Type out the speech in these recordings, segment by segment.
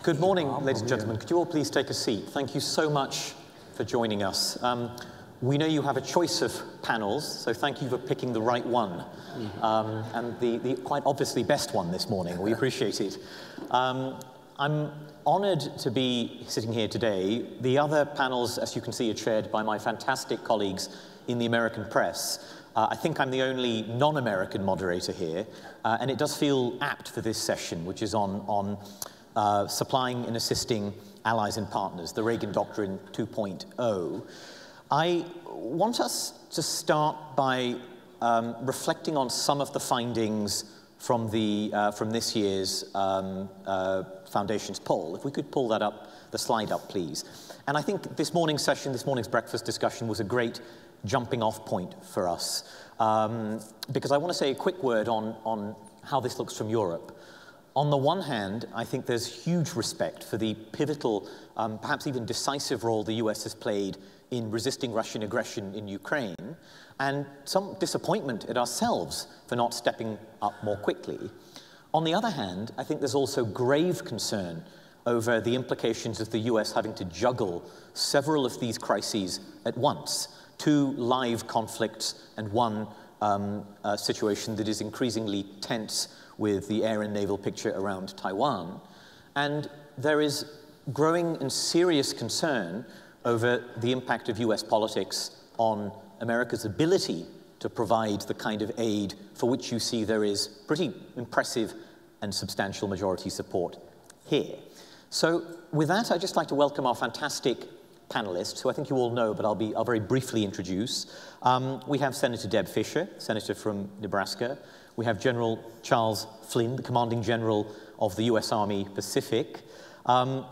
Good morning, ladies and gentlemen. Could you all please take a seat? Thank you so much for joining us. We know you have a choice of panels, so thank you for picking the right one, and the quite obviously best one this morning. We appreciate it. I'm honored to be sitting here today. The other panels, as you can see, are chaired by my fantastic colleagues in the American press. I think I'm the only non-American moderator here, and it does feel apt for this session, which is on supplying and assisting allies and partners, the Reagan Doctrine 2.0. I want us to start by reflecting on some of the findings from this year's Foundation's poll. If we could pull that up, the slide up, please. And I think this morning's session, this morning's breakfast discussion was a great jumping off point for us, because I want to say a quick word on how this looks from Europe. On the one hand, I think there's huge respect for the pivotal, perhaps even decisive role the US has played in resisting Russian aggression in Ukraine, and some disappointment at ourselves for not stepping up more quickly. On the other hand, I think there's also grave concern over the implications of the US having to juggle several of these crises at once, two live conflicts and one situation that is increasingly tense with the air and naval picture around Taiwan. And there is growing and serious concern over the impact of US politics on America's ability to provide the kind of aid for which you see there is pretty impressive and substantial majority support here. So with that, I'd just like to welcome our fantastic panelists, who I think you all know, but I'll very briefly introduce. We have Senator Deb Fischer, Senator from Nebraska. We have General Charles Flynn, the Commanding General of the US Army Pacific.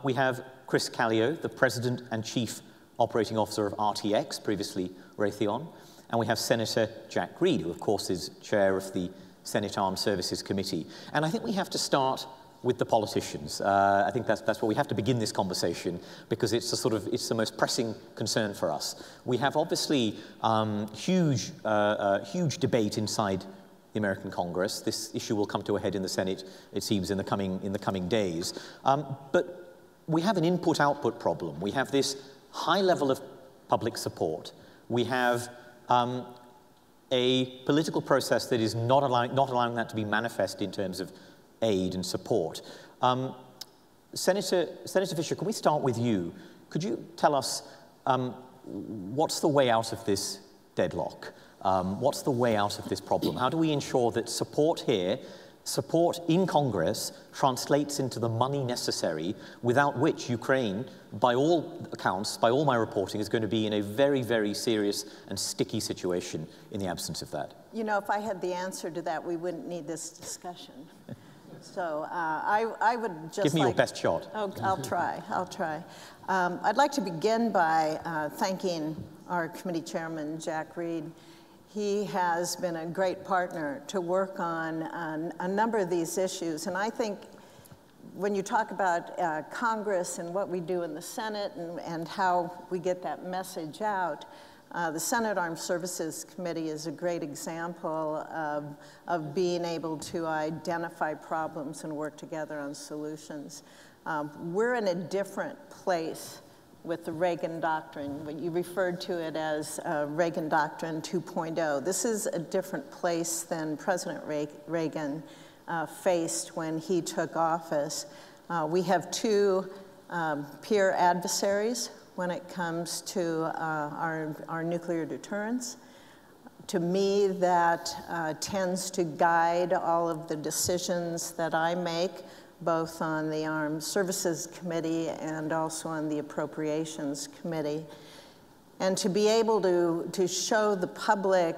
We have Chris Kallio, the President and Chief Operating Officer of RTX, previously Raytheon. And we have Senator Jack Reed, who of course is Chair of the Senate Armed Services Committee. And I think we have to start with the politicians. I think that's where we have to begin this conversation, because it's the most pressing concern for us. We have obviously huge debate inside the American Congress. This issue will come to a head in the Senate, it seems, in the coming days. But we have an input-output problem. We have this high level of public support. We have a political process that is not allowing that to be manifest in terms of aid and support. Senator Fischer, can we start with you? Could you tell us what's the way out of this deadlock? What's the way out of this problem? How do we ensure that support here, support in Congress, translates into the money necessary, without which Ukraine, by all accounts, by all my reporting, is going to be in a very, very serious and sticky situation in the absence of that? You know, if I had the answer to that, we wouldn't need this discussion. So I would just give me your best shot. Oh, I'll try. I'd like to begin by thanking our committee chairman, Jack Reed. He has been a great partner to work on a number of these issues. And I think when you talk about Congress and what we do in the Senate and how we get that message out, the Senate Armed Services Committee is a great example of being able to identify problems and work together on solutions. We're in a different place with the Reagan Doctrine. You referred to it as Reagan Doctrine 2.0. This is a different place than President Reagan faced when he took office. We have two peer adversaries when it comes to our nuclear deterrence. To me, that tends to guide all of the decisions that I make, both on the Armed Services Committee and also on the Appropriations Committee. And to be able to show the public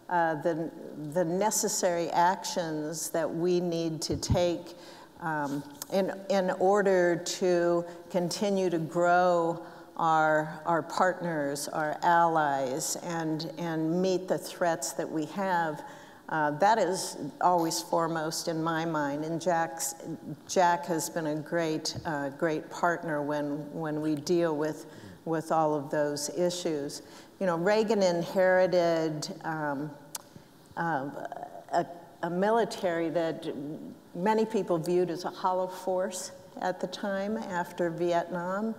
the necessary actions that we need to take in order to continue to grow our partners, our allies, and meet the threats that we have, that is always foremost in my mind. And Jack has been a great partner when we deal with all of those issues. You know, Reagan inherited a military that many people viewed as a hollow force at the time after Vietnam.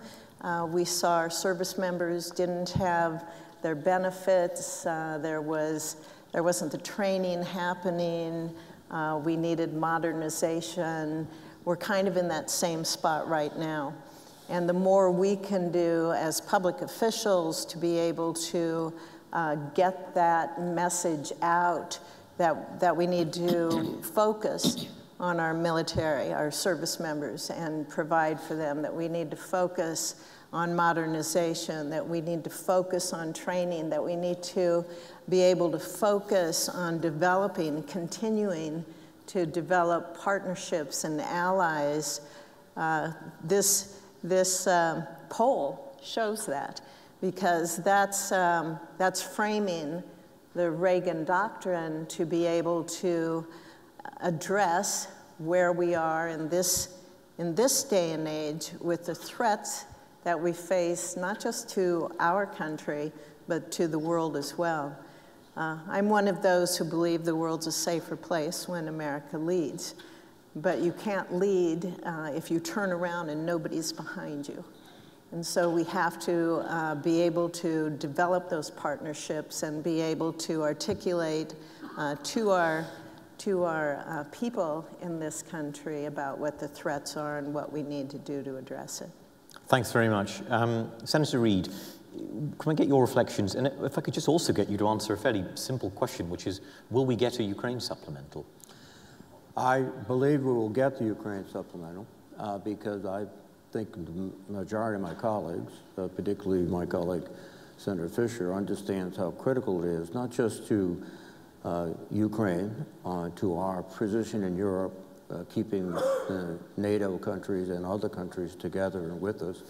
We saw our service members didn't have their benefits. There wasn't the training happening. We needed modernization. We're kind of in that same spot right now. And the more we can do as public officials to be able to get that message out that we need to focus on our military, our service members, and provide for them, that we need to focus on modernization, that we need to focus on training, that we need to be able to focus on developing, continuing to develop partnerships and allies. This poll shows that, because that's framing the Reagan Doctrine to be able to address where we are in this day and age with the threats that we face, not just to our country, but to the world as well. I'm one of those who believe the world's a safer place when America leads, but you can't lead if you turn around and nobody's behind you. And so we have to be able to develop those partnerships and be able to articulate to our people in this country about what the threats are and what we need to do to address it. Thanks very much. Senator Reid, can I get your reflections? And if I could just also get you to answer a fairly simple question, which is, will we get a Ukraine supplemental? I believe we will get the Ukraine supplemental because I think the majority of my colleagues, particularly my colleague Senator Fischer, understands how critical it is, not just to Ukraine, to our position in Europe, keeping the NATO countries and other countries together and with us,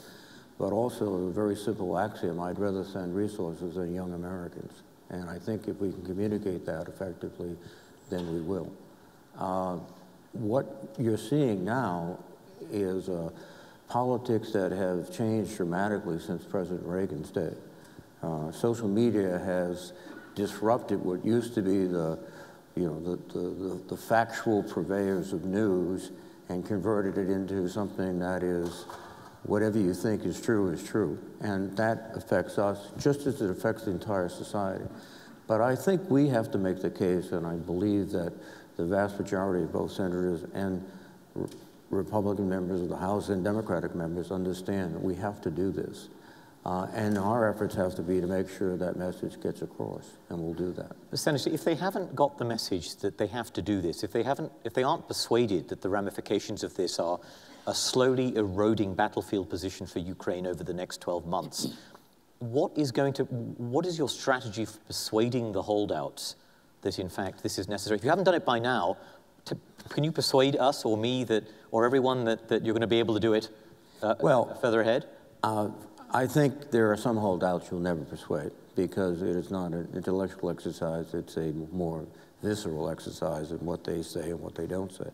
but also a very simple axiom: I'd rather send resources than young Americans. And I think if we can communicate that effectively, then we will. What you're seeing now is politics that have changed dramatically since President Reagan's day. Social media has disrupted what used to be the factual purveyors of news and converted it into something that is whatever you think is true is true. And that affects us just as it affects the entire society. But I think we have to make the case, and I believe that the vast majority of both senators and Republican members of the House and Democratic members understand that we have to do this. And our efforts have to be to make sure that message gets across, and we'll do that. Senator, if they haven't got the message that they have to do this, if they aren't persuaded that the ramifications of this are a slowly eroding battlefield position for Ukraine over the next 12 months, what is your strategy for persuading the holdouts that in fact this is necessary? If you haven't done it by now, can you persuade us or me or everyone that you're going to be able to do it further ahead? I think there are some holdouts you'll never persuade, because it is not an intellectual exercise. It's a more visceral exercise in what they say and what they don't say.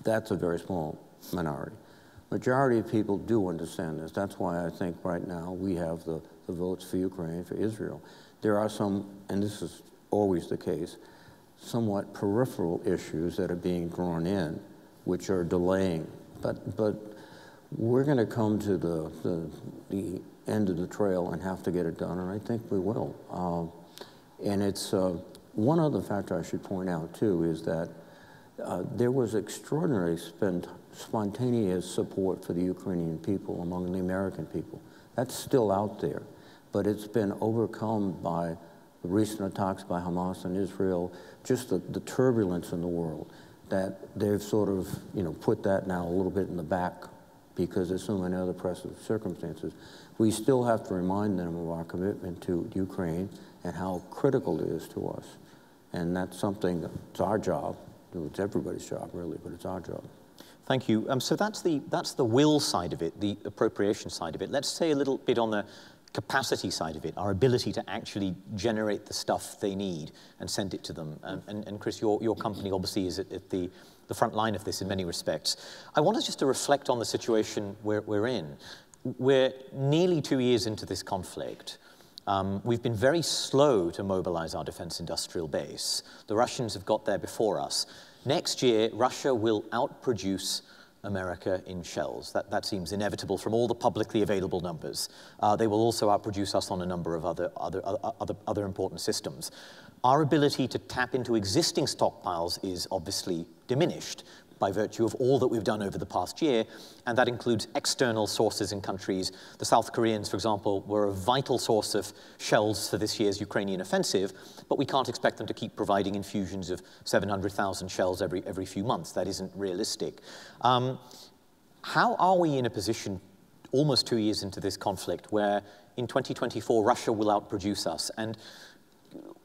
That's a very small minority. Majority of people do understand this. That's why I think right now we have the votes for Ukraine, for Israel. There are some, and this is always the case, somewhat peripheral issues that are being drawn in, which are delaying. But we're going to come to the end of the trail and have to get it done, and I think we will. And it's one other factor I should point out too is that there was extraordinary spontaneous support for the Ukrainian people among the American people. That's still out there, but it's been overcome by the recent attacks by Hamas and Israel, just the turbulence in the world, that they've sort of put that now a little bit in the back because there's so many other pressing circumstances. We still have to remind them of our commitment to Ukraine and how critical it is to us. And that's something that's our job. It's everybody's job, really, but it's our job. Thank you. So that's the will side of it, the appropriation side of it. Let's say a little bit on the capacity side of it, our ability to actually generate the stuff they need and send it to them. And Chris, your company obviously is at the front line of this in many respects. I want us just to reflect on the situation we're in. We're nearly 2 years into this conflict. We've been very slow to mobilize our defense industrial base. The Russians have got there before us. Next year, Russia will outproduce America in shells. That seems inevitable from all the publicly available numbers. They will also outproduce us on a number of other important systems. Our ability to tap into existing stockpiles is obviously diminished by virtue of all that we've done over the past year, and that includes external sources in countries. The South Koreans, for example, were a vital source of shells for this year's Ukrainian offensive, but we can't expect them to keep providing infusions of 700,000 shells every few months. That isn't realistic. How are we in a position, almost 2 years into this conflict, where in 2024 Russia will outproduce us? And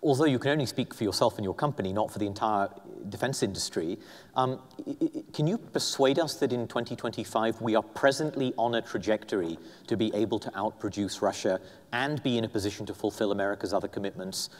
although you can only speak for yourself and your company, not for the entire defense industry, can you persuade us that in 2025 we are presently on a trajectory to be able to outproduce Russia and be in a position to fulfill America's other commitments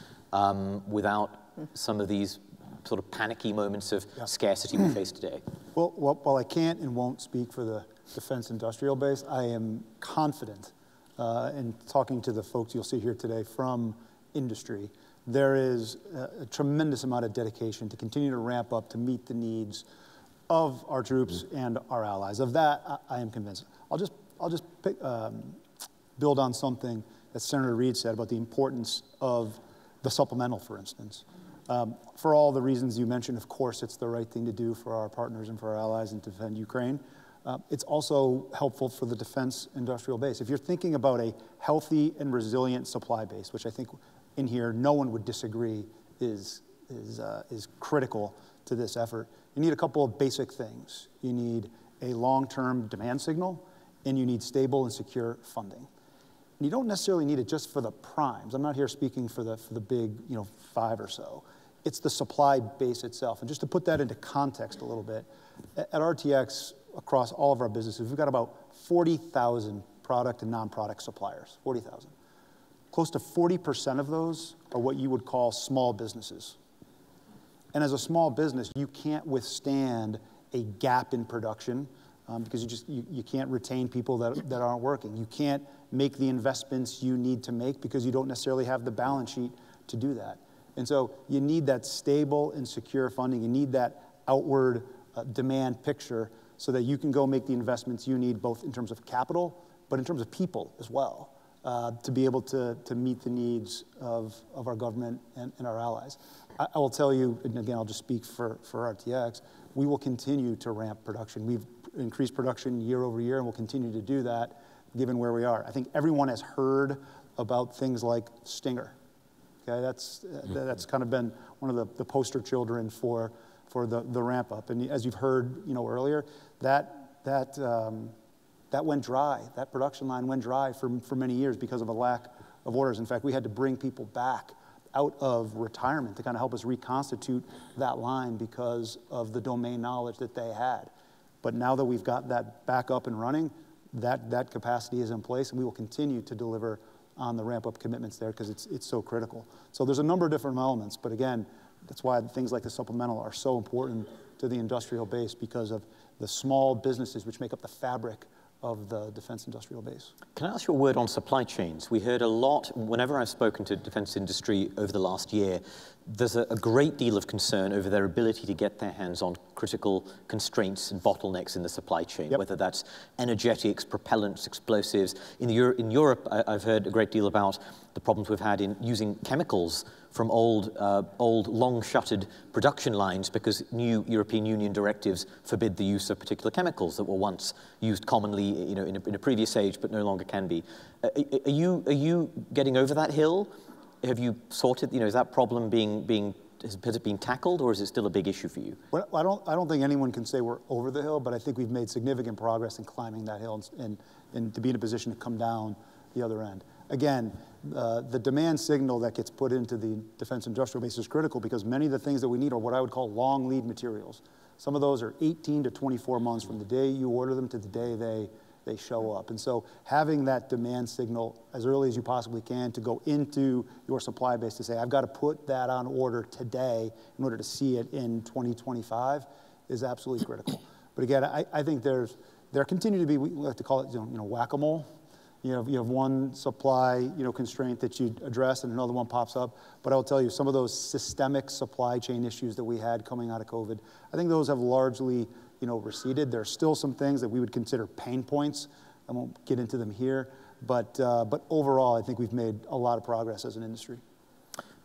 without some of these sort of panicky moments of scarcity we face today? Well, while I can't and won't speak for the defense industrial base, I am confident in talking to the folks you'll see here today from industry. There is a tremendous amount of dedication to continue to ramp up to meet the needs of our troops and our allies. Of that, I am convinced. I'll just build on something that Senator Reid said about the importance of the supplemental, for instance. For all the reasons you mentioned, of course, it's the right thing to do for our partners and for our allies and to defend Ukraine. It's also helpful for the defense industrial base. If you're thinking about a healthy and resilient supply base, which I think in here no one would disagree is critical to this effort, you need a couple of basic things. You need a long-term demand signal, and you need stable and secure funding. And you don't necessarily need it just for the primes. I'm not here speaking for the big, 5 or so. It's the supply base itself. And just to put that into context a little bit, at RTX, across all of our businesses, we've got about 40,000 product and non-product suppliers, 40,000. Close to 40% of those are what you would call small businesses. And as a small business, you can't withstand a gap in production because you can't retain people that aren't working. You can't make the investments you need to make because you don't necessarily have the balance sheet to do that. And so you need that stable and secure funding. You need that outward demand picture so that you can go make the investments you need, both in terms of capital, but in terms of people as well, to be able to meet the needs of our government and our allies. I will tell you, and again, I'll just speak for RTX, we will continue to ramp production. We've increased production year over year, and we'll continue to do that given where we are. I think everyone has heard about things like Stinger. Okay, that's kind of been one of the poster children for the ramp up. And as you've heard, earlier, that went dry. That production line went dry for many years because of a lack of orders. In fact, we had to bring people back out of retirement to kind of help us reconstitute that line because of the domain knowledge that they had. But now that we've got that back up and running, that capacity is in place, and we will continue to deliver on the ramp-up commitments there because it's so critical. So there's a number of different elements, but again, that's why things like the supplemental are so important to the industrial base because of the small businesses which make up the fabric of the defense industrial base. Can I ask you a word on supply chains? We heard a lot, whenever I've spoken to defense industry over the last year, there's a great deal of concern over their ability to get their hands on critical constraints and bottlenecks in the supply chain, whether that's energetics, propellants, explosives. In Europe, I've heard a great deal about the problems we've had in using chemicals from old long-shuttered production lines because new European Union directives forbid the use of particular chemicals that were once used commonly, in a previous age, but no longer can be. Are you getting over that hill? Have you sorted? Is that problem has it been tackled, or is it still a big issue for you? Well, I don't think anyone can say we're over the hill, but I think we've made significant progress in climbing that hill and to be in a position to come down the other end. Again, the demand signal that gets put into the defense industrial base is critical because many of the things that we need are what I would call long lead materials. Some of those are 18 to 24 months from the day you order them to the day they show up. And so having that demand signal as early as you possibly can to go into your supply base to say, I've got to put that on order today in order to see it in 2025 is absolutely critical. But again, I think there continue to be, we like to call it, whack-a-mole. You have one supply, constraint that you address and another one pops up. But I'll tell you, some of those systemic supply chain issues that we had coming out of COVID, I think those have largely, receded. There are still some things that we would consider pain points. I won't get into them here, but overall, I think we've made a lot of progress as an industry.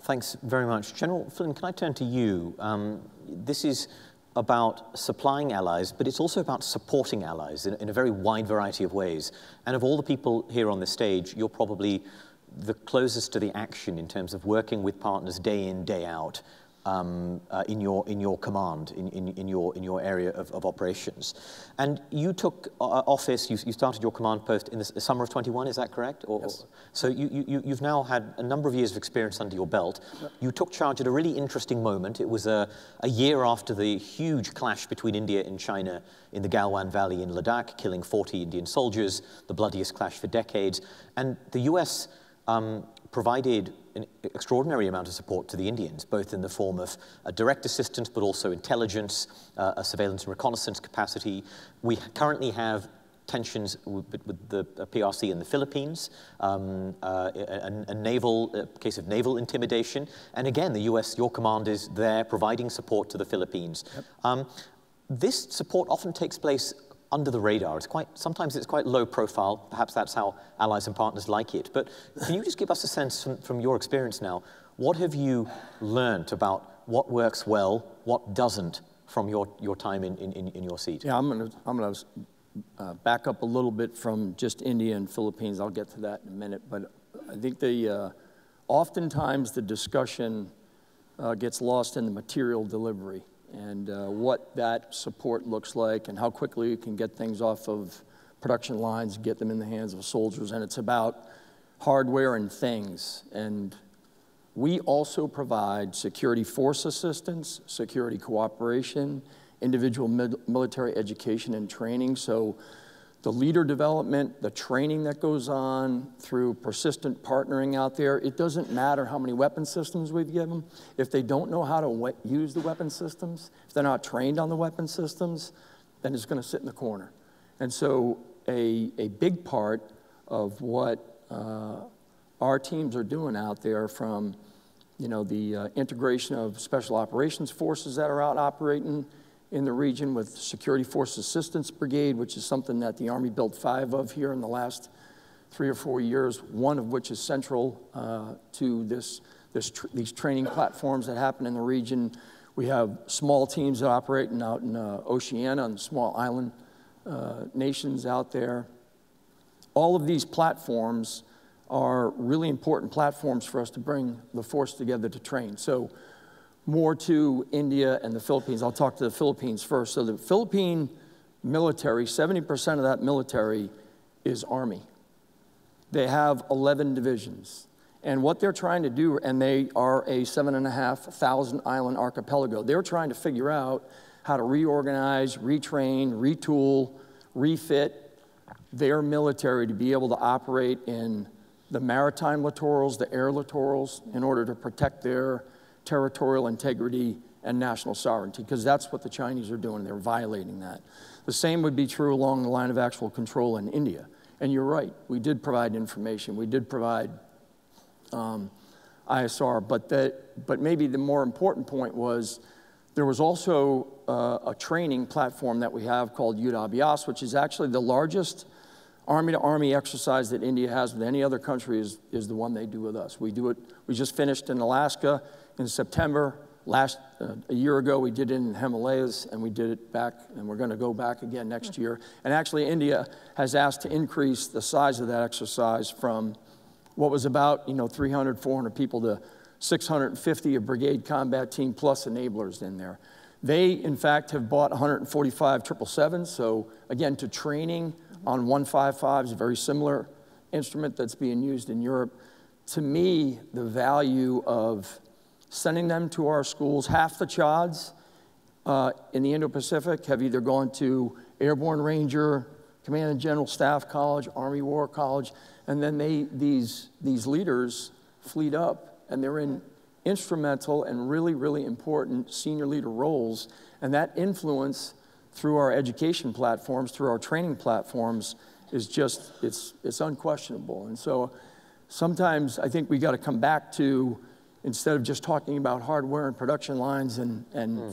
Thanks very much. General Flynn, can I turn to you? This is about supplying allies, but it's also about supporting allies in a very wide variety of ways. And of all the people here on the stage, you're probably the closest to the action in terms of working with partners day in, day out in your command, in your area of operations. And you took office, you started your command post in the summer of 21, is that correct? Yes. So you've now had a number of years of experience under your belt. Yep. You took charge at a really interesting moment. It was a year after the huge clash between India and China in the Galwan Valley in Ladakh, killing 40 Indian soldiers, the bloodiest clash for decades. And the US provided an extraordinary amount of support to the Indians, both in the form of direct assistance, but also intelligence, a surveillance and reconnaissance capacity. We currently have tensions with the PRC in the Philippines, a case of naval intimidation. And again, the US, your command is there providing support to the Philippines. Yep. This support often takes place under the radar. Sometimes it's quite low profile. Perhaps that's how allies and partners like it. But can you just give us a sense from your experience now, what have you learned about what works well, what doesn't from your time in your seat? Yeah, I'm gonna back up a little bit from just India and Philippines. I'll get to that in a minute. But I think oftentimes the discussion gets lost in the material delivery and what that support looks like and how quickly you can get things off of production lines, get them in the hands of soldiers. And it's about hardware and things. And we also provide security force assistance, security cooperation, individual military education and training. So the leader development, the training that goes on through persistent partnering out there, it doesn't matter how many weapon systems we've given them. If they don't know how to use the weapon systems, if they're not trained on the weapon systems, then it's going to sit in the corner. And so a big part of what our teams are doing out there, from the integration of special operations forces that are out operating in the region with Security Force Assistance Brigade, which is something that the Army built 5 of here in the last 3 or 4 years, one of which is central to these training platforms that happen in the region. We have small teams that operate out in Oceania and small island nations out there. All of these platforms are really important platforms for us to bring the force together to train. So more to India and the Philippines. I'll talk to the Philippines first. So the Philippine military, 70% of that military is Army. They have 11 divisions. And what they're trying to do, and they are a 7,500 island archipelago, they're trying to figure out how to reorganize, retrain, retool, refit their military to be able to operate in the maritime littorals, the air littorals, in order to protect their territorial integrity and national sovereignty, because that's what the Chinese are doing. They're violating that. The same would be true along the line of actual control in India. And you're right, we did provide information. We did provide ISR, but maybe the more important point was there was also a training platform that we have called UWAS, which is actually the largest Army-to-Army exercise that India has with any other country is the one they do with us. We do it, we just finished in Alaska in September. A year ago, we did it in the Himalayas, and we did it back, and we're going to go back again next year. And actually, India has asked to increase the size of that exercise from what was about 300, 400 people to 650, a brigade combat team plus enablers in there. They, in fact, have bought 145 777s. So again, to training on 155s, a very similar instrument that's being used in Europe. To me, the value of sending them to our schools, half the CHODs in the Indo-Pacific have either gone to Airborne Ranger, Command and General Staff College, Army War College, and then these leaders fleet up, and they're in instrumental and really, really important senior leader roles, and that influence through our education platforms, through our training platforms, is just, it's unquestionable. And so sometimes I think we got to come back to, instead of just talking about hardware and production lines and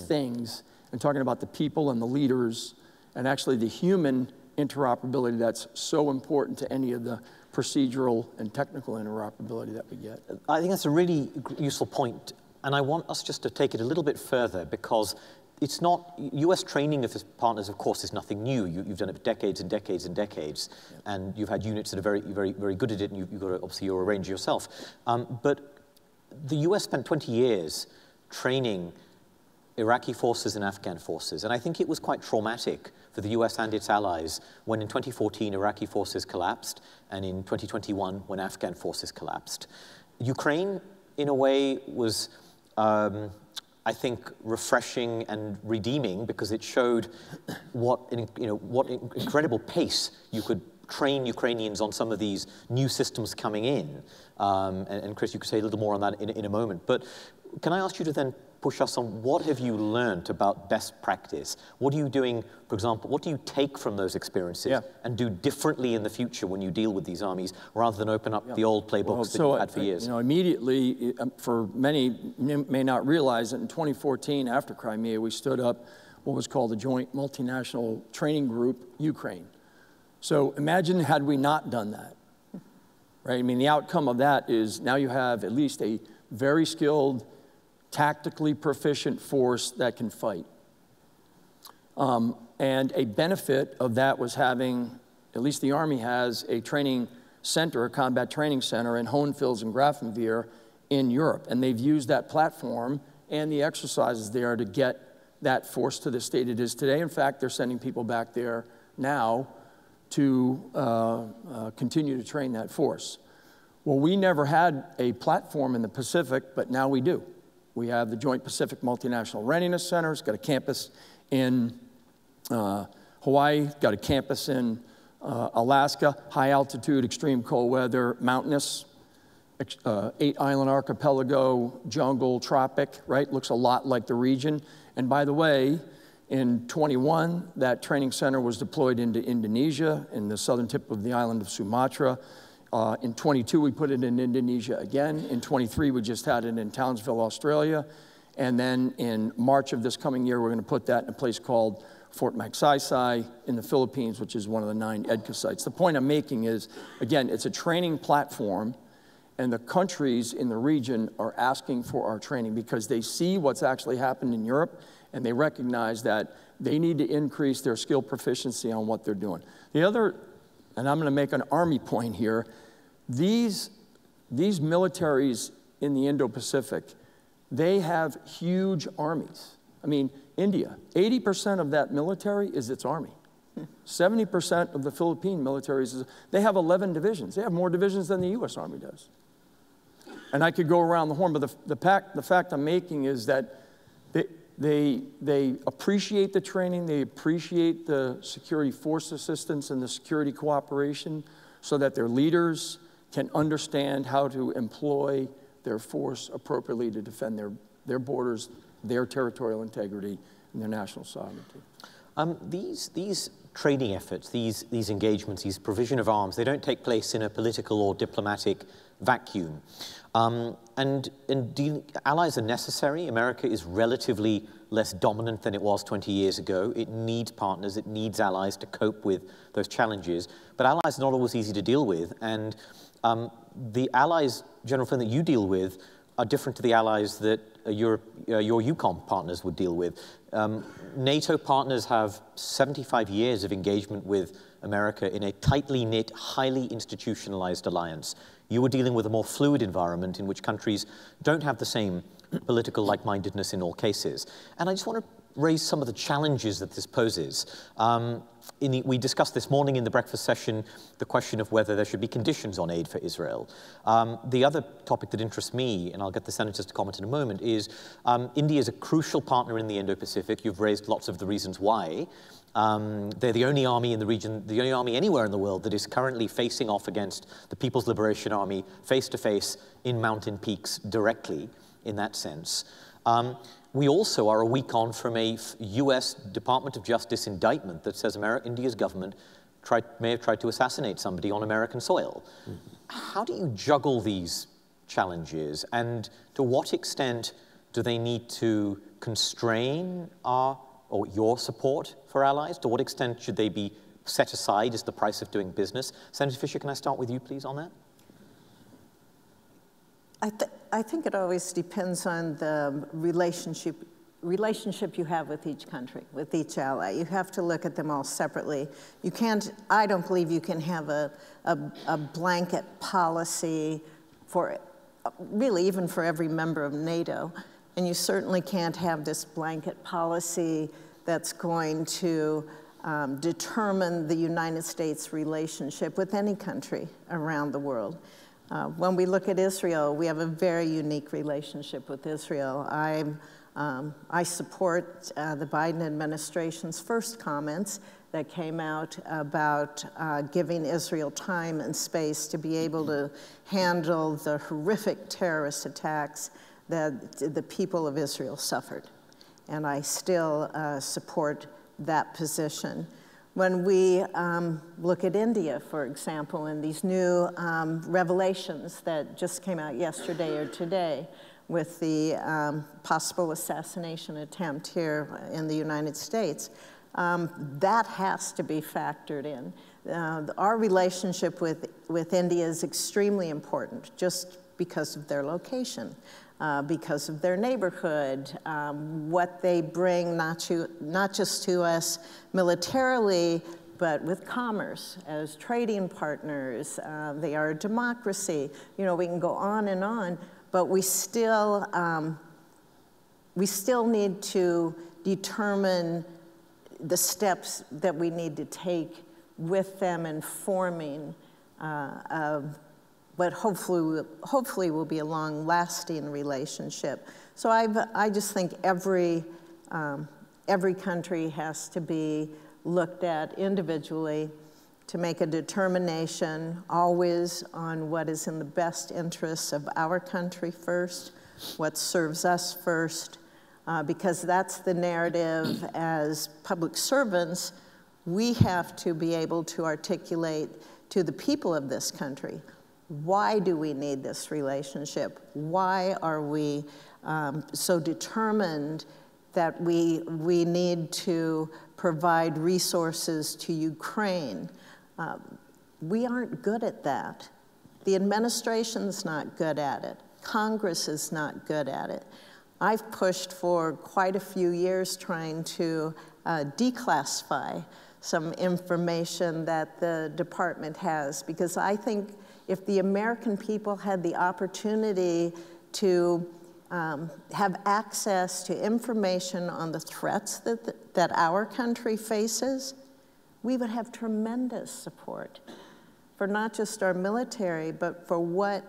things, and talking about the people and the leaders, and actually the human interoperability that's so important to any of the procedural and technical interoperability that we get. I think that's a really useful point, and I want us just to take it a little bit further, because it's not, US training of its partners, of course, is nothing new. You've done it for decades and decades and decades, and you've had units that are very, very, very good at it, and you've got to, obviously, you're a ranger yourself. But the US spent 20 years training Iraqi forces and Afghan forces, and I think it was quite traumatic for the US and its allies when in 2014 Iraqi forces collapsed, and in 2021 when Afghan forces collapsed. Ukraine, in a way, was, I think, refreshing and redeeming, because it showed what incredible pace you could train Ukrainians on some of these new systems coming in. And Chris, you could say a little more on that in a moment. But can I ask you to then push us on what have you learned about best practice? What are you doing, for example, what do you take from those experiences and do differently in the future when you deal with these armies, rather than open up the old playbooks that you've had for years? Immediately, for many may not realize that in 2014, after Crimea, we stood up what was called the Joint Multinational Training Group, Ukraine. So imagine had we not done that, right? I mean, the outcome of that is now you have at least a very skilled, tactically proficient force that can fight. And a benefit of that was having, at least the Army has, a training center, a combat training center in Hohenfels and Grafenwehr in Europe. And they've used that platform and the exercises there to get that force to the state it is today. In fact, they're sending people back there now to continue to train that force. Well, we never had a platform in the Pacific, but now we do. We have the Joint Pacific Multinational Readiness Center. It's got a campus in Hawaii, got a campus in Alaska, high altitude, extreme cold weather, mountainous, 8-island archipelago, jungle, tropic, right? Looks a lot like the region. And by the way, in 21, that training center was deployed into Indonesia, in the southern tip of the island of Sumatra. In 22, we put it in Indonesia again. In 23, we just had it in Townsville, Australia. And then in March of this coming year, we're going to put that in a place called Fort Magsaysay in the Philippines, which is one of the 9 EDCA sites. The point I'm making is, again, it's a training platform, and the countries in the region are asking for our training because they see what's actually happened in Europe, and they recognize that they need to increase their skill proficiency on what they're doing. The other, and I'm going to make an Army point here, these militaries in the Indo-Pacific, they have huge armies. I mean, India, 80% of that military is its army. 70% of the Philippine military is, they have 11 divisions. They have more divisions than the U.S. Army does. And I could go around the horn, but the fact I'm making is that they appreciate the training, they appreciate the security force assistance and the security cooperation so that their leaders can understand how to employ their force appropriately to defend their borders, their territorial integrity, and their national sovereignty. These training efforts, these engagements, these provision of arms, they don't take place in a political or diplomatic vacuum. Allies are necessary. America is relatively less dominant than it was 20 years ago. It needs partners, it needs allies to cope with those challenges. But allies are not always easy to deal with. And the allies, General Flynn, that you deal with are different to the allies that your EUCOM partners would deal with. NATO partners have 75 years of engagement with America in a tightly knit, highly institutionalized alliance. You were dealing with a more fluid environment in which countries don't have the same political like-mindedness in all cases. And I just want to raise some of the challenges that this poses. We discussed this morning in the breakfast session the question of whether there should be conditions on aid for Israel. The other topic that interests me, and I'll get the senators to comment in a moment, is India is a crucial partner in the Indo-Pacific. You've raised lots of the reasons why. They're the only army in the region, the only army anywhere in the world that is currently facing off against the People's Liberation Army face-to-face in mountain peaks directly in that sense. We also are a week on from a US Department of Justice indictment that says India's government may have tried to assassinate somebody on American soil. How do you juggle these challenges, and to what extent do they need to constrain our or your support for allies? To what extent should they be set aside as the price of doing business? Senator Fischer, can I start with you, please, on that? I think it always depends on the relationship you have with each country, with each ally. You have to look at them all separately. You can't, I don't believe you can have a blanket policy for, really even for every member of NATO. And you certainly can't have this blanket policy that's going to determine the United States' relationship with any country around the world. When we look at Israel, we have a very unique relationship with Israel. I support the Biden administration's first comments that came out about giving Israel time and space to be able to handle the horrific terrorist attacks that the people of Israel suffered. And I still support that position. When we look at India, for example, and these new revelations that just came out yesterday or today with the possible assassination attempt here in the United States, that has to be factored in. Our relationship with India is extremely important just because of their location, because of their neighborhood, what they bring not just to us militarily, but with commerce as trading partners. They are a democracy. You know, we can go on and on, but we still need to determine the steps that we need to take with them in forming what hopefully will be a long-lasting relationship. So I just think every country has to be looked at individually to make a determination always on what is in the best interests of our country first, what serves us first, because that's the narrative as public servants we have to be able to articulate to the people of this country. Why do we need this relationship? Why are we so determined that we need to provide resources to Ukraine? We aren't good at that. The administration's not good at it. Congress is not good at it. I've pushed for quite a few years trying to declassify some information that the department has, because I think if the American people had the opportunity to have access to information on the threats that our country faces, we would have tremendous support for not just our military, but for what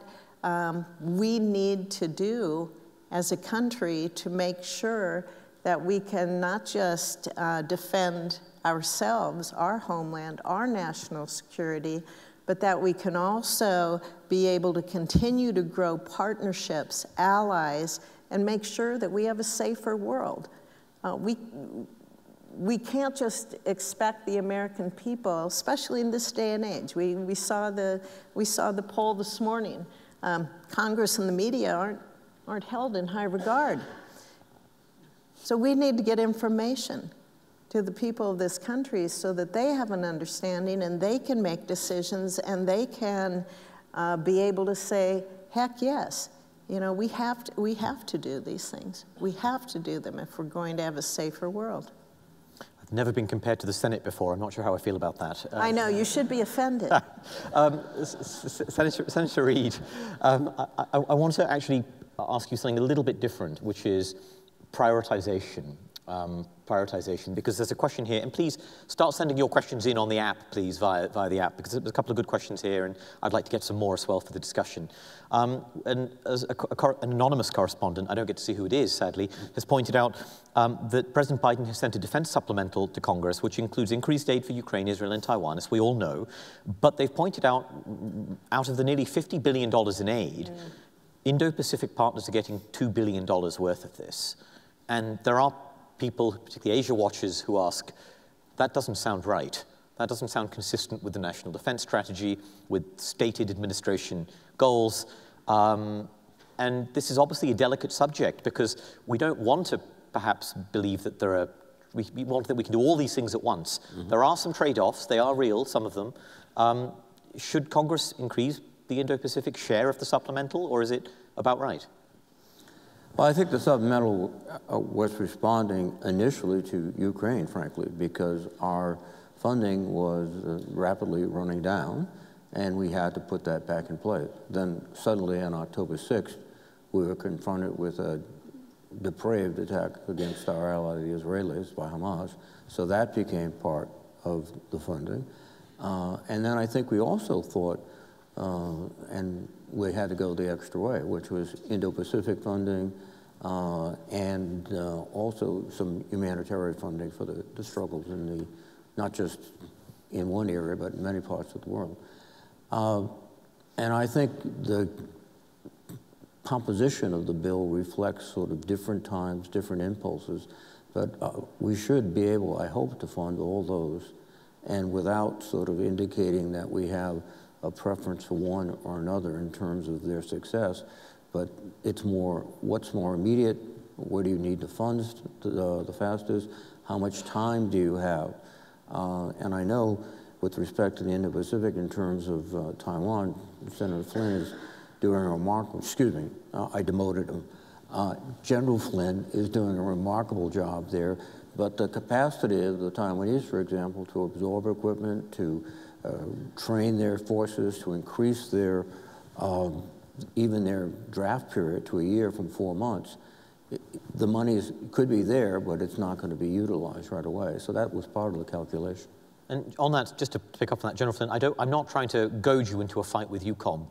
we need to do as a country to make sure that we can not just defend ourselves, our homeland, our national security, but that we can also be able to continue to grow partnerships, allies, and make sure that we have a safer world. We can't just expect the American people, especially in this day and age. We saw the poll this morning. Congress and the media aren't held in high regard. So we need to get information to the people of this country so that they have an understanding and they can make decisions and they can be able to say, heck yes, you know, we have to do these things. We have to do them if we're going to have a safer world. I've never been compared to the Senate before. I'm not sure how I feel about that. I know, you should be offended. Senator Reid, I want to actually ask you something a little bit different, which is prioritization. Because there's a question here, and please start sending your questions in on the app, please, via the app, because there's a couple of good questions here, and I'd like to get some more as well for the discussion. And as an anonymous correspondent, I don't get to see who it is, sadly, has pointed out that President Biden has sent a defense supplemental to Congress, which includes increased aid for Ukraine, Israel, and Taiwan, as we all know, but they've pointed out of the nearly $50 billion in aid, Indo-Pacific partners are getting $2 billion worth of this. And there are people, particularly Asia watchers, who ask, that doesn't sound right. That doesn't sound consistent with the national defense strategy, with stated administration goals. And this is obviously a delicate subject because we don't want to perhaps believe that there are we want that we can do all these things at once. There are some trade-offs. They are real, some of them. Should Congress increase the Indo-Pacific share of the supplemental, or is it about right? Well, I think the supplemental was responding initially to Ukraine, frankly, because our funding was rapidly running down, and we had to put that back in place. Then suddenly on October 6th, we were confronted with a depraved attack against our ally, the Israelis, by Hamas. So that became part of the funding. And then I think we also thought, and we had to go the extra way, which was Indo-Pacific funding and also some humanitarian funding for the struggles in not just in one area, but in many parts of the world. And I think the composition of the bill reflects sort of different times, different impulses, but we should be able, I hope, to fund all those, and without sort of indicating that we have a preference for one or another in terms of their success, but it's more, what's more immediate, where do you need the funds the fastest, how much time do you have? And I know with respect to the Indo-Pacific in terms of Taiwan, Senator Flynn is doing a remarkable, excuse me, I demoted him. General Flynn is doing a remarkable job there, but the capacity of the Taiwanese, for example, to absorb equipment, to train their forces, to increase their, even their draft period to a year from 4 months, the money could be there, but it's not going to be utilized right away. So that was part of the calculation. And on that, just to pick up on that, General Flynn, I'm not trying to goad you into a fight with EUCOM,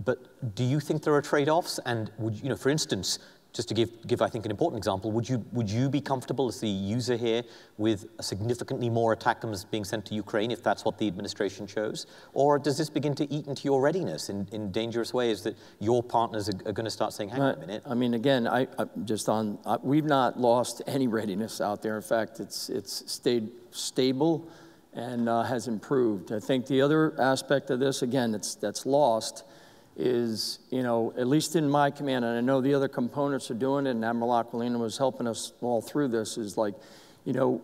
but do you think there are trade-offs? And would you know, for instance, just to give I think an important example, would you be comfortable as the user here with significantly more ATACMS being sent to Ukraine if that's what the administration chose? Or does this begin to eat into your readiness in dangerous ways that your partners are going to start saying, hang on a minute? I mean, again, we've not lost any readiness out there. In fact, it's stayed stable and has improved. I think the other aspect of this, again, that's lost is, you know, at least in my command, and I know the other components are doing it, and Admiral Aquilina was helping us all through this, is like, you know,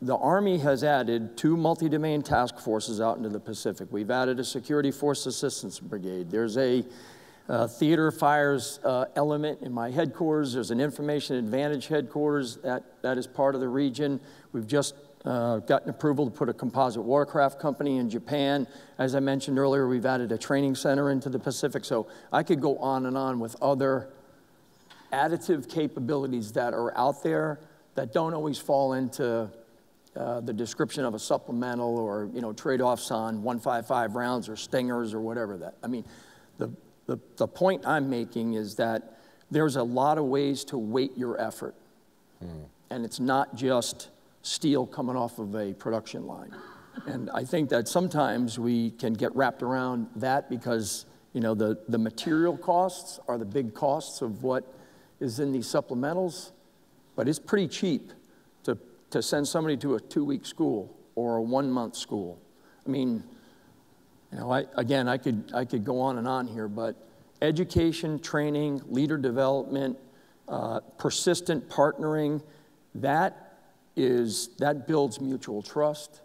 the Army has added 2 multi-domain task forces out into the Pacific. We've added a Security Force Assistance Brigade. There's a theater fires element in my headquarters. There's an information advantage headquarters that is part of the region. We've just gotten approval to put a composite watercraft company in Japan. As I mentioned earlier, we've added a training center into the Pacific. So I could go on with other additive capabilities that are out there that don't always fall into the description of a supplemental or, you know, trade-offs on 155 rounds or stingers or whatever that. I mean, the point I'm making is that there's a lot of ways to weight your effort. And it's not just steel coming off of a production line. And I think that sometimes we can get wrapped around that because, you know, the material costs are the big costs of what is in these supplementals, but it's pretty cheap to send somebody to a 2-week school or a 1-month school. I mean, you know, I could go on here, but education, training, leader development, persistent partnering, that builds mutual trust,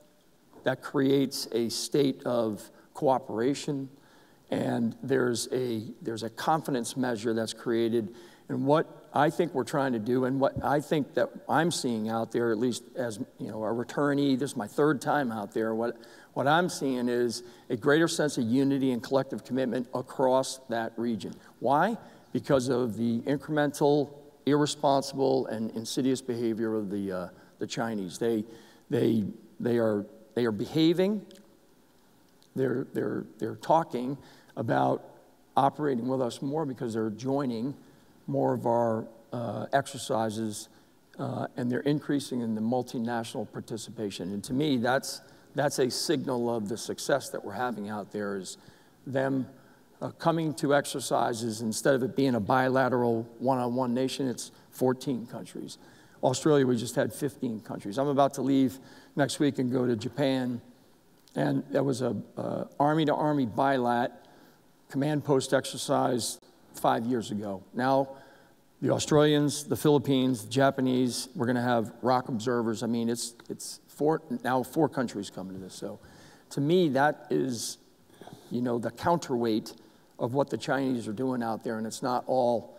that creates a state of cooperation, and there's a confidence measure that's created. And what I think we're trying to do, and what I think that I'm seeing out there, at least as, you know, a returnee, this is my 3rd time out there, what I'm seeing is a greater sense of unity and collective commitment across that region. Why? Because of the incremental, irresponsible, and insidious behavior of the Chinese. They are behaving. They're talking about operating with us more because they're joining more of our exercises, and they're increasing in the multinational participation. And to me, that's a signal of the success that we're having out there, is them coming to exercises. Instead of it being a bilateral one-on-one nation, it's 14 countries. Australia, we just had 15 countries. I'm about to leave next week and go to Japan, and that was a Army-to-Army bilat command post exercise 5 years ago. Now, the Australians, the Philippines, the Japanese, we're going to have rock observers. I mean, it's now four countries coming to this. So to me, that is, you know, the counterweight of what the Chinese are doing out there, and it's not all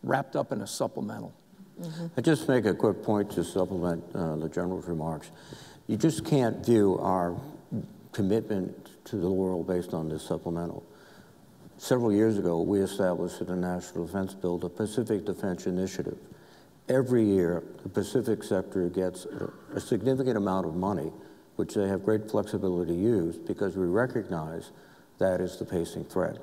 wrapped up in a supplemental. I just make a quick point to supplement the general's remarks. You just can't view our commitment to the world based on this supplemental. Several years ago, we established in the National Defense Bill the Pacific Defense Initiative. Every year, the Pacific sector gets a significant amount of money, which they have great flexibility to use because we recognize that is the pacing threat.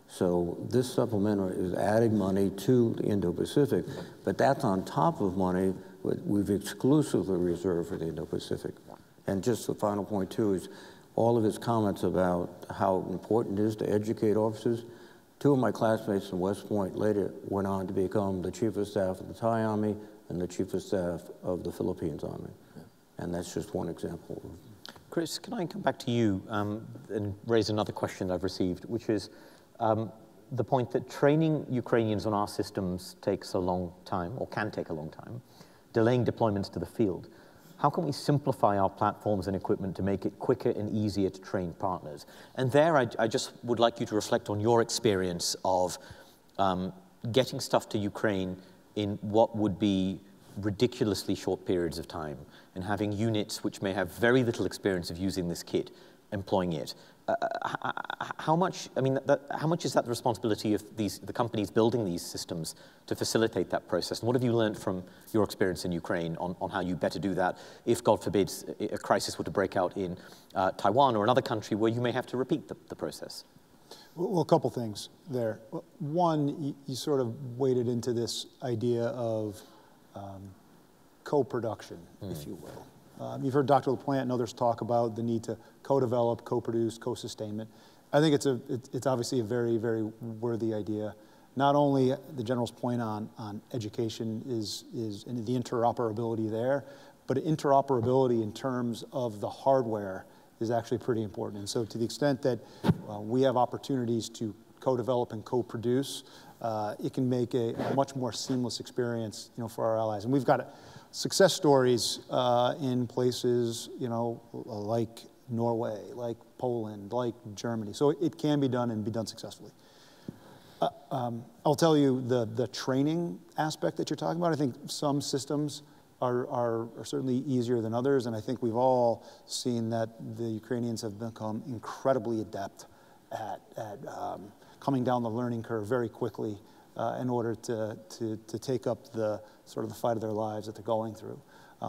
So this supplemental is adding money to the Indo-Pacific, but that's on top of money we've exclusively reserved for the Indo-Pacific. And just the final point, too, is all of his comments about how important it is to educate officers. Two of my classmates in West Point later went on to become the Chief of Staff of the Thai Army and the Chief of Staff of the Philippines Army. And that's just one example. Chris, can I come back to you and raise another question I've received, which is the point that training Ukrainians on our systems takes a long time, or can take a long time, delaying deployments to the field. How can we simplify our platforms and equipment to make it quicker and easier to train partners? And there, I just would like you to reflect on your experience of getting stuff to Ukraine in what would be ridiculously short periods of time, and having units which may have very little experience of using this kit, employing it. How much, I mean, how much is that the responsibility of the companies building these systems to facilitate that process? And what have you learned from your experience in Ukraine on how you better do that if, God forbid, a crisis were to break out in Taiwan or another country where you may have to repeat the process? Well, a couple things there. One, you sort of waded into this idea of co-production, if you will. You've heard Dr. LaPlante and others talk about the need to co-develop, co-produce, co-sustainment. I think it's obviously a very, very worthy idea. Not only the general's point on education is and the interoperability there, but interoperability in terms of the hardware is actually pretty important. And so to the extent that we have opportunities to co-develop and co-produce, it can make a much more seamless experience, for our allies. And we've got success stories in places, like Norway, like Poland, like Germany. So it can be done and be done successfully. I'll tell you the training aspect that you're talking about. I think some systems are certainly easier than others, and I think we've all seen that the Ukrainians have become incredibly adept at coming down the learning curve very quickly in order to take up the sort of the fight of their lives that they're going through.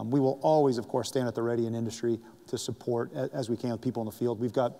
We will always, of course, stand at the ready in industry to support as we can with people in the field. We've got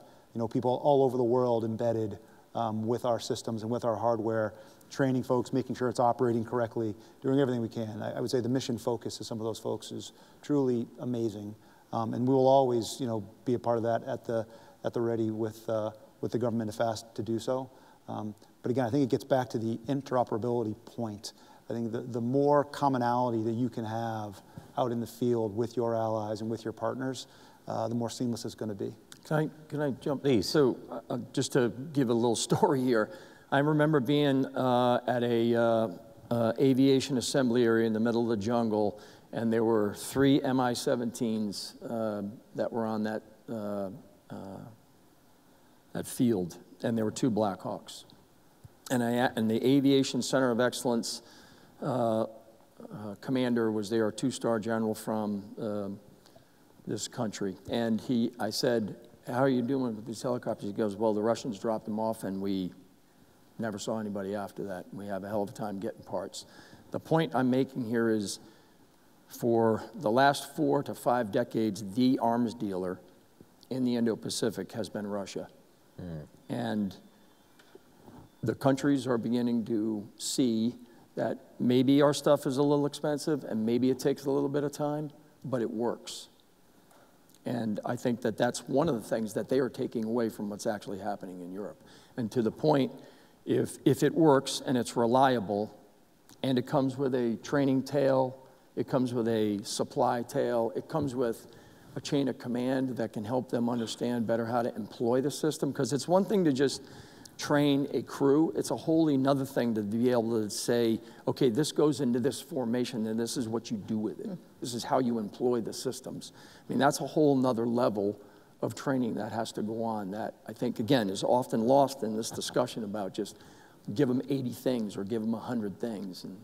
people all over the world embedded with our systems and with our hardware, training folks, making sure it's operating correctly, doing everything we can. I would say the mission focus of some of those folks is truly amazing, and we will always, be a part of that at the ready with the government if asked to do so. But again, I think it gets back to the interoperability point. I think the more commonality that you can have out in the field with your allies and with your partners, the more seamless it's going to be. Can I jump? Please. So just to give a little story here, I remember being at a aviation assembly area in the middle of the jungle, and there were 3 Mi-17s that were on that field, and there were 2 Black Hawks. And the Aviation Center of Excellence commander was there, a 2-star general from this country. And I said, how are you doing with these helicopters? He goes, well, the Russians dropped them off, and we never saw anybody after that. We have a hell of a time getting parts. The point I'm making here is, for the last 4 to 5 decades, the arms dealer in the Indo-Pacific has been Russia. And the countries are beginning to see that maybe our stuff is a little expensive and maybe it takes a little bit of time, but it works. And I think that that's one of the things that they are taking away from what's actually happening in Europe. And to the point, if it works and it's reliable and it comes with a training tail, it comes with a supply tail, it comes with a chain of command that can help them understand better how to employ the system. Because it's one thing to just train a crew. It's a wholly another thing to be able to say, okay, this goes into this formation and this is what you do with it. This is how you employ the systems. I mean, that's a whole nother level of training that has to go on that I think, again, is often lost in this discussion about just give them 80 things or give them 100 things. And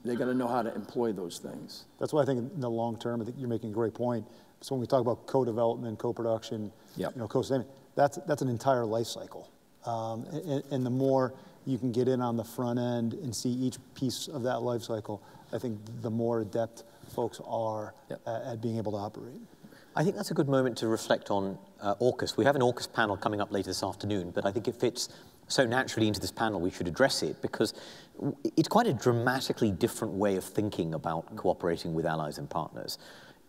they got to know how to employ those things. That's why I think in the long term, I think you're making a great point. So when we talk about co-development, co-production, co-sustainment, that's an entire life cycle. And the more you can get in on the front end and see each piece of that life cycle, I think the more adept folks are at being able to operate. I think that's a good moment to reflect on AUKUS. We have an AUKUS panel coming up later this afternoon, but I think it fits so naturally into this panel we should address it because it's quite a dramatically different way of thinking about cooperating with allies and partners.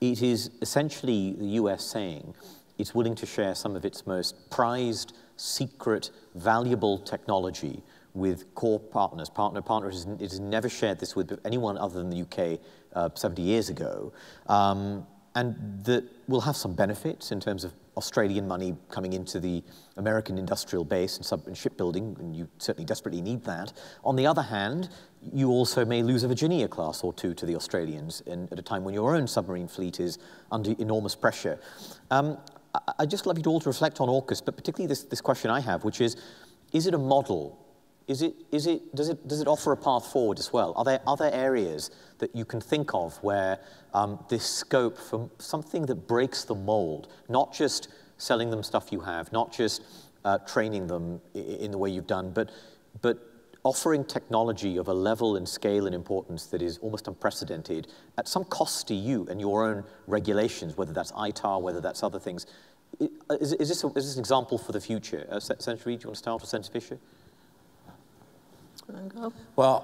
It is essentially the US saying it's willing to share some of its most prized, secret, valuable technology with core partners. Partners it has never shared this with anyone other than the UK 70 years ago. And that will have some benefits in terms of Australian money coming into the American industrial base and shipbuilding, and you certainly desperately need that. On the other hand, you also may lose a Virginia class or two to the Australians at a time when your own submarine fleet is under enormous pressure. I'd just love you all to reflect on AUKUS, but particularly this question I have, which is it a model? Does it offer a path forward as well? Are there other areas that you can think of where this scope for something that breaks the mold, not just selling them stuff you have, not just training them in the way you've done, but offering technology of a level and scale and importance that is almost unprecedented at some cost to you and your own regulations, whether that's ITAR, whether that's other things. Is this an example for the future? Senator Reid, do you want to start, or Senator Fischer? Well,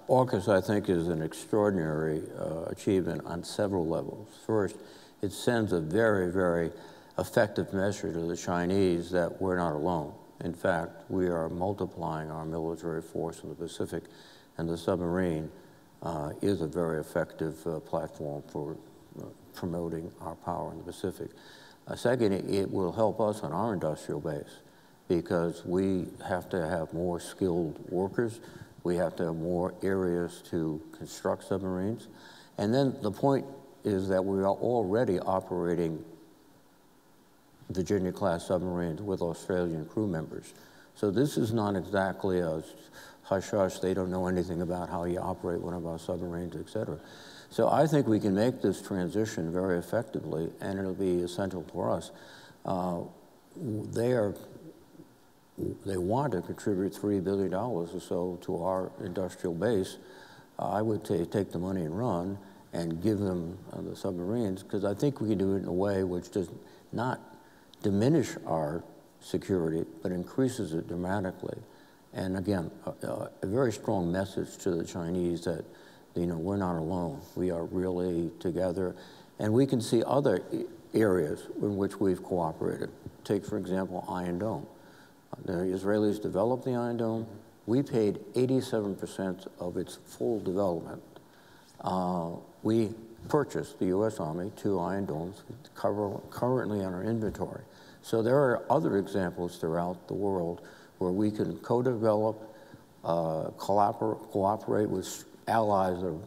AUKUS, I think, is an extraordinary achievement on several levels. First, it sends a very, very effective message to the Chinese that we're not alone. In fact, we are multiplying our military force in the Pacific, and the submarine is a very effective platform for promoting our power in the Pacific. Second, it will help us on our industrial base, because we have to have more skilled workers. We have to have more areas to construct submarines. And then the point is that we are already operating Virginia-class submarines with Australian crew members. So this is not exactly a hush-hush, they don't know anything about how you operate one of our submarines, et cetera. So I think we can make this transition very effectively, and it'll be essential for us. They want to contribute $3 billion or so to our industrial base. I would take the money and run and give them the submarines, because I think we can do it in a way which does not diminish our security, but increases it dramatically. And again, a very strong message to the Chinese that, we're not alone. We are really together. And we can see other areas in which we've cooperated. Take, for example, Iron Dome. The Israelis developed the Iron Dome. We paid 87% of its full development. We purchased, the U.S. Army, 2 Iron Domes currently on our inventory. So there are other examples throughout the world where we can co-develop, cooperate with allies of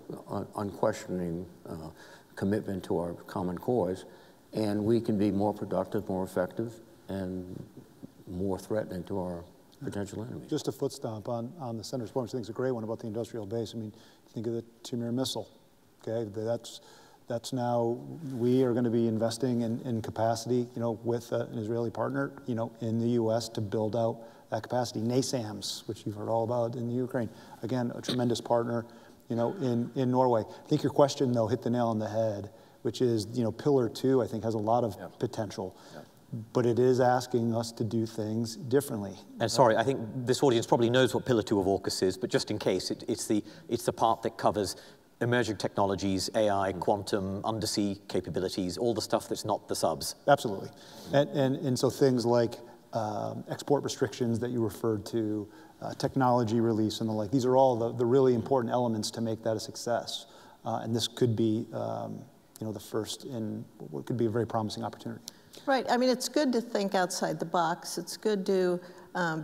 unquestioning commitment to our common cause, and we can be more productive, more effective, and more threatening to our potential enemies. Just a foot stomp on the senator's point, which I think is a great one about the industrial base. I mean, think of the Timir missile, okay? That's now, we are going to be investing in capacity, with an Israeli partner, in the U.S. to build out that capacity. NASAMS, which you've heard all about in the Ukraine. Again, a tremendous partner, in Norway. I think your question, though, hit the nail on the head, which is, Pillar 2, I think, has a lot of potential. Yeah. But it is asking us to do things differently. And sorry, I think this audience probably knows what Pillar 2 of AUKUS is, but just in case, it's the part that covers emerging technologies, AI, quantum, undersea capabilities, all the stuff that's not the subs. Absolutely. And so things like export restrictions that you referred to, technology release and the like, these are all the really important elements to make that a success. And this could be, the first in what could be a very promising opportunity. Right. I mean, it's good to think outside the box. It's good to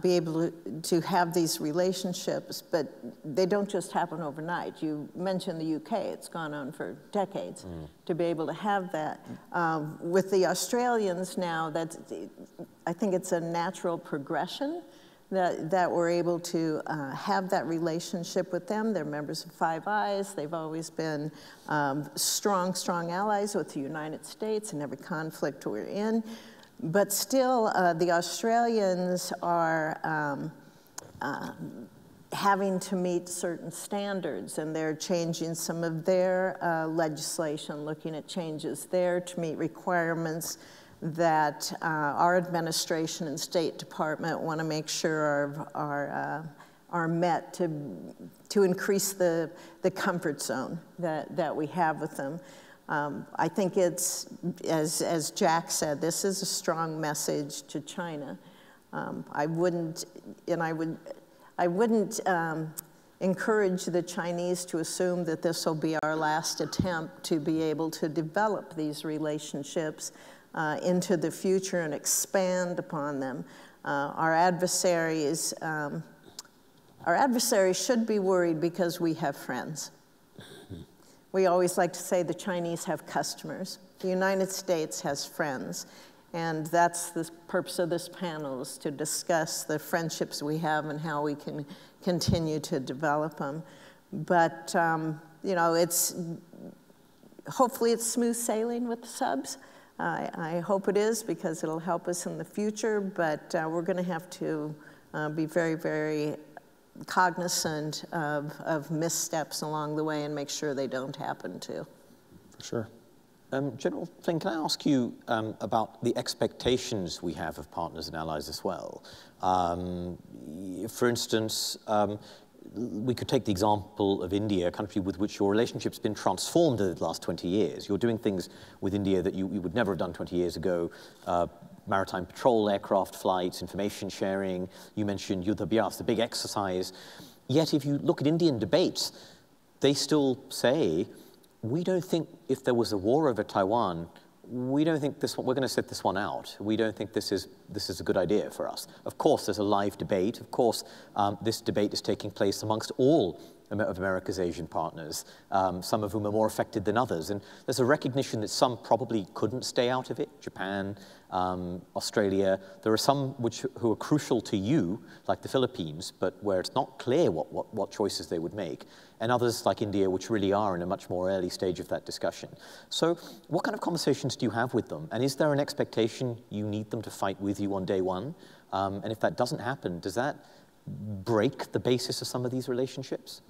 be able to have these relationships, but they don't just happen overnight. You mentioned the UK. It's gone on for decades to be able to have that. With the Australians now, I think it's a natural progression that we're able to have that relationship with them. They're members of Five Eyes. They've always been strong allies with the United States in every conflict we're in. But still, the Australians are having to meet certain standards, and they're changing some of their legislation, looking at changes there to meet requirements that our administration and State Department want to make sure are met to increase the comfort zone that we have with them. I think it's, as Jack said, this is a strong message to China. I wouldn't encourage the Chinese to assume that this will be our last attempt to be able to develop these relationships into the future and expand upon them. Our adversaries should be worried because we have friends. We always like to say the Chinese have customers. The United States has friends. And that's the purpose of this panel, is to discuss the friendships we have and how we can continue to develop them. But, you know, hopefully it's smooth sailing with the subs. I hope it is, because it'll help us in the future, but we're going to have to be very, very cognizant of missteps along the way and make sure they don't happen too. For sure. General Flynn, can I ask you about the expectations we have of partners and allies as well? For instance, we could take the example of India, a country with which your relationship's been transformed over the last 20 years. You're doing things with India that you would never have done 20 years ago. Maritime patrol, aircraft flights, information sharing. You mentioned Yuddha Abhyas, the big exercise. Yet if you look at Indian debates, they still say, we don't think if there was a war over Taiwan, we don't think we're going to sit this one out. We don't think this is a good idea for us. Of course, there's a live debate. Of course, this debate is taking place amongst all of America's Asian partners, some of whom are more affected than others. And there's a recognition that some probably couldn't stay out of it, Japan, Australia. There are some who are crucial to you, like the Philippines, but where it's not clear what choices they would make. And others, like India, which really are in a much more early stage of that discussion. So what kind of conversations do you have with them? And is there an expectation you need them to fight with you on day one? And if that doesn't happen, does that break the basis of some of these relationships?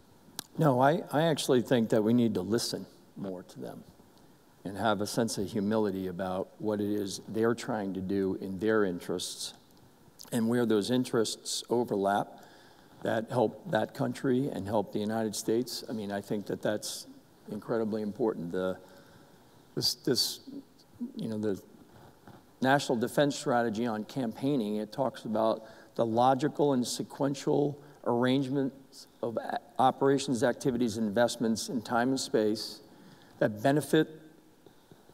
No, I actually think that we need to listen more to them and have a sense of humility about what it is they're trying to do in their interests, and where those interests overlap that help that country and help the United States. I mean, I think that that's incredibly important. The National Defense Strategy on campaigning, it talks about the logical and sequential arrangements of operations, activities, investments in time and space that benefit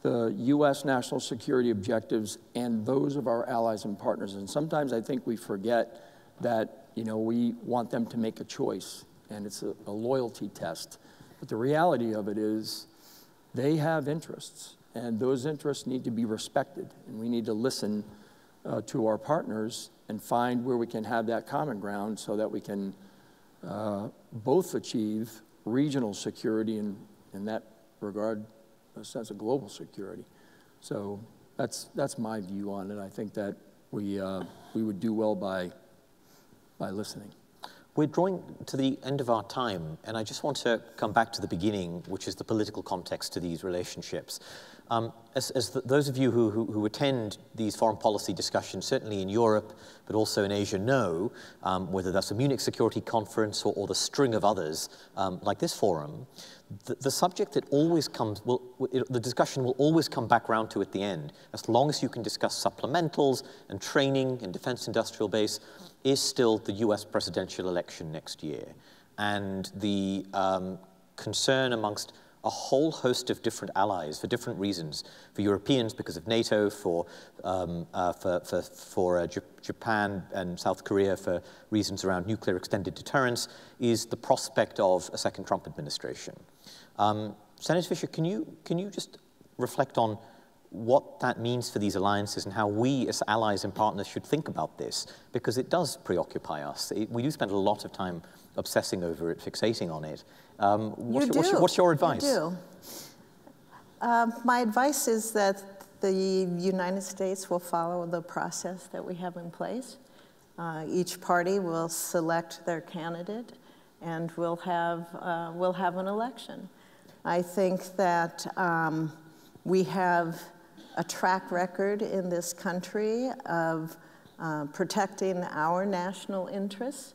the U.S. national security objectives and those of our allies and partners. And sometimes I think we forget that, you know, we want them to make a choice, and it's a loyalty test. But the reality of it is they have interests, and those interests need to be respected, and we need to listen to our partners and find where we can have that common ground so that we can both achieve regional security and, in that regard, a sense of global security. So that's my view on it. I think that we would do well by listening. We're drawing to the end of our time, and I just want to come back to the beginning, which is the political context to these relationships. Those of you who attend these foreign policy discussions, certainly in Europe, but also in Asia, know, whether that's a Munich Security Conference or the string of others like this forum, the subject that always comes, the discussion will always come back around to at the end, as long as you can discuss supplementals and training and defense industrial base, is still the US presidential election next year. And the concern amongst a whole host of different allies for different reasons. For Europeans, because of NATO, for Japan and South Korea for reasons around nuclear extended deterrence, is the prospect of a second Trump administration. Senator Fischer, can you just reflect on what that means for these alliances and how we as allies and partners should think about this? Because it does preoccupy us. We do spend a lot of time obsessing over it, fixating on it. What's your advice? You do. My advice is that the United States will follow the process that we have in place. Each party will select their candidate, and we'll have an election. I think that we have a track record in this country of protecting our national interests.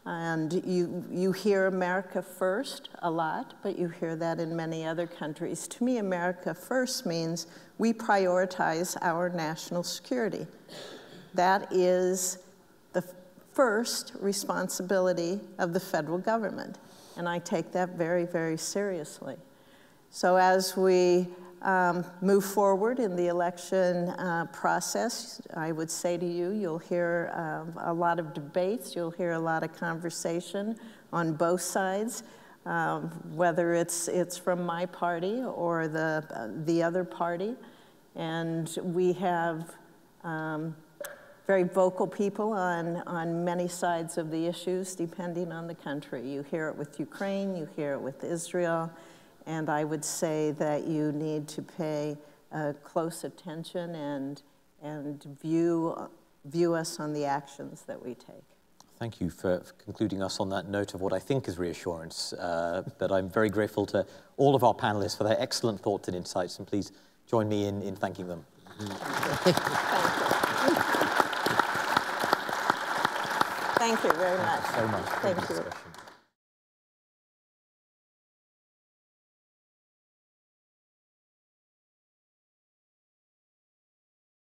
And you hear America first a lot, but you hear that in many other countries. To me, America first means we prioritize our national security. That is the first responsibility of the federal government. And I take that very, very seriously. So as we move forward in the election process, I would say to you, you'll hear a lot of debates, you'll hear a lot of conversation on both sides, whether it's from my party or the other party. And we have very vocal people on many sides of the issues, depending on the country. You hear it with Ukraine, you hear it with Israel, and I would say that you need to pay close attention and view us on the actions that we take. Thank you for concluding us on that note of what I think is reassurance. But I'm very grateful to all of our panelists for their excellent thoughts and insights, and please join me in thanking them. Thank you very much. Thank you so much. Thank you.